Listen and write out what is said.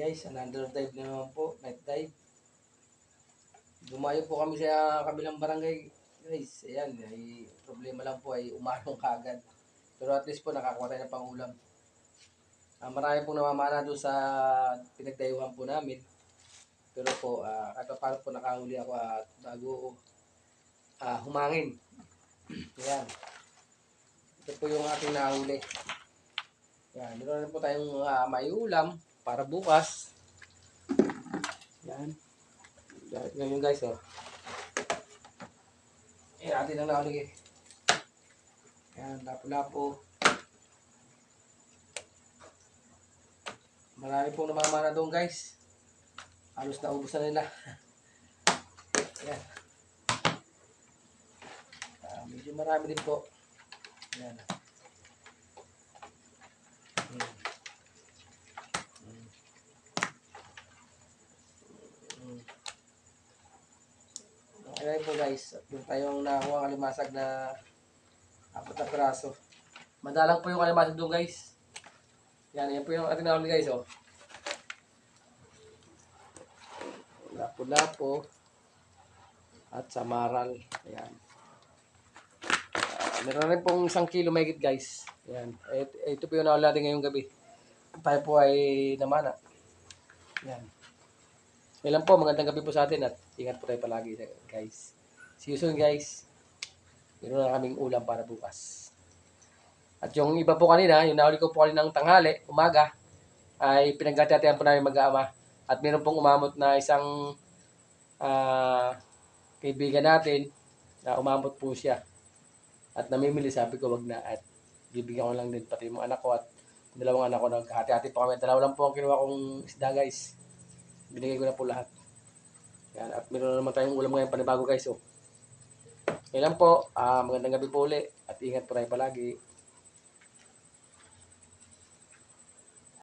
Guys, another dive na naman po, night dive. Dumayo po kami sa kabilang barangay, guys. Ayan, ay problema lang po ay umanong kagad. Pero at least po nakakuha tayo ng pangulam. Marami pong namamana doon sa pinagdayuhan po namin. Pero po, kahit paano po nakahuli ako at bago humangin. Ayan. Ito po yung ating nahuli. Ayan, meron rin po tayong may ulam para bukas. Ayan. Ngayon guys, oh. Ayan, atin lang nahuli. Ayan, lapo-lapo. Marami pong namamana doon guys. Halos naubos na nila. Ayan. Medyo marami din po. Ayan. Ayan po guys. Doon tayong nakuha ang alimasag na 4 na piraso. Madalang po yung alimasag doon guys. Yan po yung ating nahuli guys, oh. Lapo-lapo at samaral. Ayan. Meron rin pong 1 kilo mahigit guys. Ayan. Ito po yung nahuli natin ngayong gabi. Tayo po ay namana. Ayan. Ilan po, magandang gabi po sa atin at ingat po tayo palagi guys. See you soon guys. Meron na kaming ulam para bukas. At yung iba po kanina, yung nahuli ko po kanina ng tanghali, umaga, ay pinaghati-hatian po namin mag-aama. At meron pong umamot na isang kaibigan natin na umamot po siya. At namimili, sabi ko wag na at bibigyan ko lang din pati yung anak ko at dalawang anak ko naghati-hati po kami. Dalawa lang po ang kinuha kong isda guys. Binigay ko na po lahat. Yan, at meron naman tayong ulam ngayon panibago guys. So, yan lang po. Magandang gabi po ulit at ingat po tayo palagi.